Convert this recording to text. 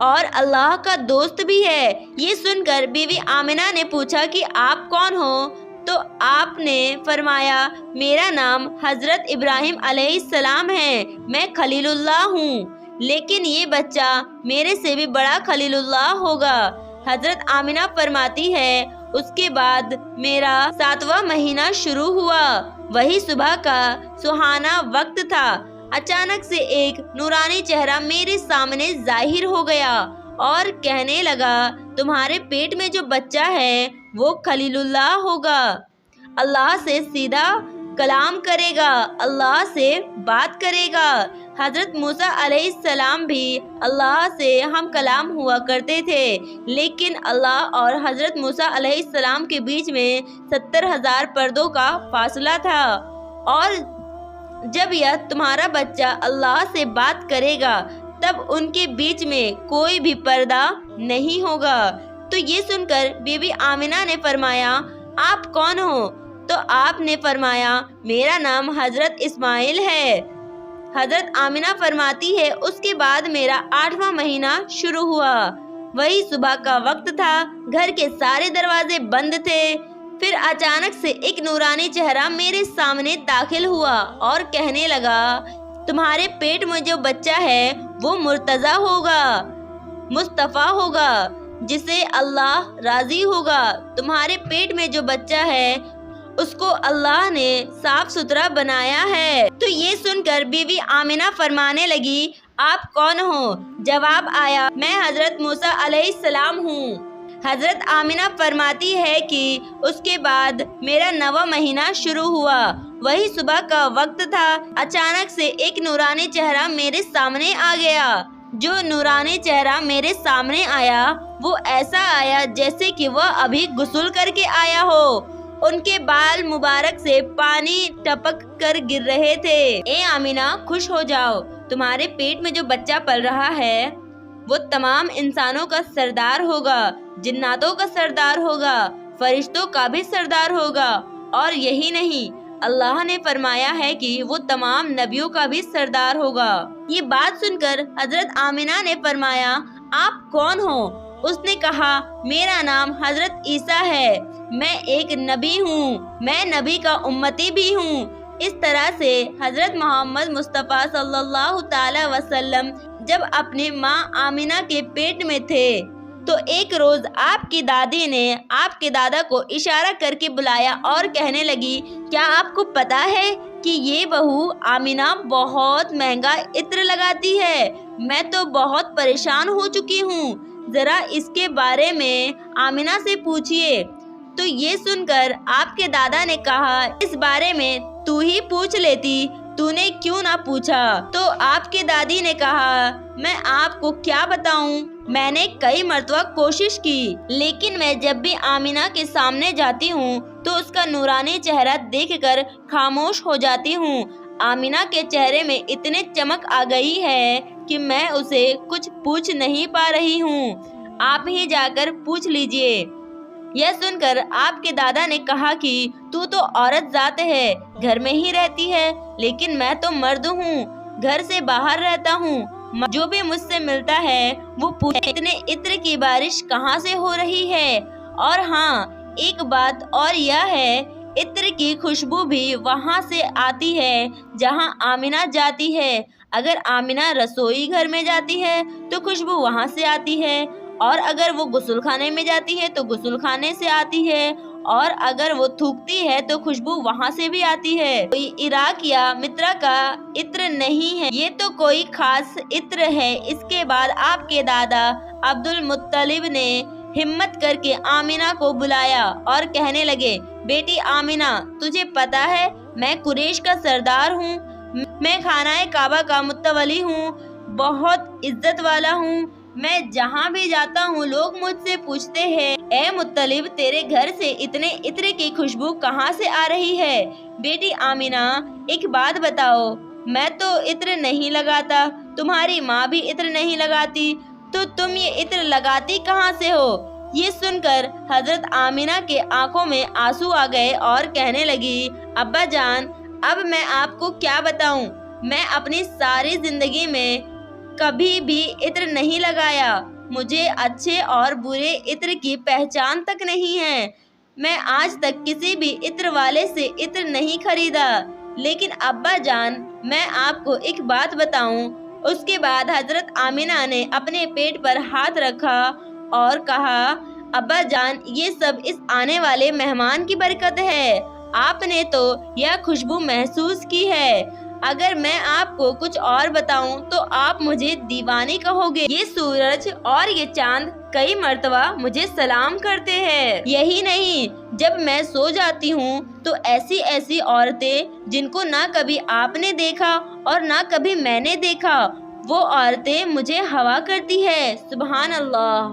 اور اللہ کا دوست بھی ہے۔ یہ سن کر بیوی آمنہ نے پوچھا کہ آپ کون ہو؟ تو آپ نے فرمایا میرا نام حضرت ابراہیم علیہ السلام ہے، میں خلیل اللہ ہوں، لیکن یہ بچہ میرے سے بھی بڑا خلیل اللہ ہوگا۔ حضرت آمنہ فرماتی ہے اس کے بعد میرا 7واں مہینہ شروع ہوا۔ وہی صبح کا سہانا وقت تھا۔ اچانک سے ایک نورانی چہرہ میرے سامنے ظاہر ہو گیا اور کہنے لگا تمہارے پیٹ میں جو بچہ ہے وہ خلیل اللہ ہوگا، اللہ سے سیدھا کلام کرے گا، اللہ سے بات کرے گا۔ حضرت موسیٰ علیہ السلام بھی اللہ سے ہم کلام ہوا کرتے تھے، لیکن اللہ اور حضرت موسیٰ علیہ السلام کے بیچ میں 70,000 پردوں کا فاصلہ تھا، اور جب یہ تمہارا بچہ اللہ سے بات کرے گا تب ان کے بیچ میں کوئی بھی پردہ نہیں ہوگا۔ تو یہ سن کر بیوی آمنہ نے فرمایا آپ کون ہو؟ تو آپ نے فرمایا میرا نام حضرت اسماعیل ہے۔ حضرت آمنہ فرماتی ہے اس کے بعد میرا 8واں مہینہ شروع ہوا۔ وہی صبح کا وقت تھا، گھر کے سارے دروازے بند تھے۔ پھر اچانک سے ایک نورانی چہرہ میرے سامنے داخل ہوا اور کہنے لگا تمہارے پیٹ میں جو بچہ ہے وہ مرتضیٰ ہوگا، مصطفیٰ ہوگا، جسے اللہ راضی ہوگا۔ تمہارے پیٹ میں جو بچہ ہے اس کو اللہ نے صاف ستھرا بنایا ہے۔ تو یہ سن کر بیوی آمنہ فرمانے لگی آپ کون ہو؟ جواب آیا میں حضرت موسیٰ علیہ السلام ہوں۔ حضرت آمنہ فرماتی ہے کہ اس کے بعد میرا 9واں مہینہ شروع ہوا۔ وہی صبح کا وقت تھا، اچانک سے ایک نورانی چہرہ میرے سامنے آ گیا۔ جو نورانی چہرہ میرے سامنے آیا وہ ایسا آیا جیسے کہ وہ ابھی غسل کر کے آیا ہو۔ ان کے بال مبارک سے پانی ٹپک کر گر رہے تھے۔ اے آمنہ خوش ہو جاؤ، تمہارے پیٹ میں جو بچہ پل رہا ہے وہ تمام انسانوں کا سردار ہوگا، جناتوں کا سردار ہوگا، فرشتوں کا بھی سردار ہوگا، اور یہی نہیں اللہ نے فرمایا ہے کہ وہ تمام نبیوں کا بھی سردار ہوگا۔ یہ بات سن کر حضرت آمنہ نے فرمایا آپ کون ہو؟ اس نے کہا میرا نام حضرت عیسیٰ ہے، میں ایک نبی ہوں، میں نبی کا امتی بھی ہوں۔ اس طرح سے حضرت محمد مصطفیٰ صلی اللہ تعالی وسلم جب اپنی ماں آمنہ کے پیٹ میں تھے تو ایک روز آپ کی دادی نے آپ کے دادا کو اشارہ کر کے بلایا اور کہنے لگی کیا آپ کو پتا ہے کہ یہ بہو آمنہ بہت مہنگا عطر لگاتی ہے، میں تو بہت پریشان ہو چکی ہوں، ذرا اس کے بارے میں آمنہ سے پوچھئے۔ تو یہ سن کر آپ کے دادا نے کہا اس بارے میں تو ہی پوچھ لیتی، تو نے کیوں نہ پوچھا؟ تو آپ کی دادی نے کہا میں آپ کو کیا بتاؤں، میں نے کئی مرتبہ کوشش کی، لیکن میں جب بھی آمنہ کے سامنے جاتی ہوں تو اس کا نورانی چہرہ دیکھ کر خاموش ہو جاتی ہوں۔ آمنہ کے چہرے میں اتنے چمک آ گئی ہے کہ میں اسے کچھ پوچھ نہیں پا رہی ہوں، آپ ہی جا کر پوچھ لیجئے۔ یہ سن کر آپ کے دادا نے کہا کہ تو عورت ذات ہے، گھر میں ہی رہتی ہے، لیکن میں تو مرد ہوں، گھر سے باہر رہتا ہوں، جو بھی مجھ سے ملتا ہے وہ پوچھے اتنے عطر کی بارش کہاں سے ہو رہی ہے۔ اور ہاں ایک بات اور یہ ہے، عطر کی خوشبو بھی وہاں سے آتی ہے جہاں آمنہ جاتی ہے۔ اگر آمنہ رسوئی گھر میں جاتی ہے تو خوشبو وہاں سے آتی ہے، اور اگر وہ غسل خانے میں جاتی ہے تو غسل خانے سے آتی ہے، اور اگر وہ تھوکتی ہے تو خوشبو وہاں سے بھی آتی ہے۔ کوئی عراق یا مصر کا عطر نہیں ہے، یہ تو کوئی خاص عطر ہے۔ اس کے بعد آپ کے دادا عبد المطلب نے ہمت کر کے آمنہ کو بلایا اور کہنے لگے بیٹی آمنہ تجھے پتا ہے میں قریش کا سردار ہوں، میں خانہ کعبہ کا متولی ہوں، بہت عزت والا ہوں، میں جہاں بھی جاتا ہوں لوگ مجھ سے پوچھتے ہیں اے مطلب تیرے گھر سے اتنے عطر کی خوشبو کہاں سے آ رہی ہے؟ بیٹی آمنہ ایک بات بتاؤ، میں تو عطر نہیں لگاتا، تمہاری ماں بھی عطر نہیں لگاتی، تو تم یہ عطر لگاتی کہاں سے ہو؟ یہ سن کر حضرت آمنہ کے آنکھوں میں آنسو آ گئے اور کہنے لگی ابا جان اب میں آپ کو کیا بتاؤں، میں اپنی ساری زندگی میں کبھی بھی عطر نہیں لگایا، مجھے اچھے اور برے عطر کی پہچان تک نہیں ہے۔ میں آج تک کسی بھی عطر والے سے عطر نہیں خریدا۔ لیکن ابا جان، میں آپ کو ایک بات بتاؤں۔ اس کے بعد حضرت آمنہ نے اپنے پیٹ پر ہاتھ رکھا اور کہا، ابا جان، یہ سب اس آنے والے مہمان کی برکت ہے۔ آپ نے تو یہ خوشبو محسوس کی ہے۔ اگر میں آپ کو کچھ اور بتاؤں تو آپ مجھے دیوانی کہو گے۔ یہ سورج اور یہ چاند کئی مرتبہ مجھے سلام کرتے ہیں۔ یہی نہیں، جب میں سو جاتی ہوں تو ایسی ایسی عورتیں جن کو نہ کبھی آپ نے دیکھا اور نہ کبھی میں نے دیکھا، وہ عورتیں مجھے ہوا کرتی ہے۔ سبحان اللہ۔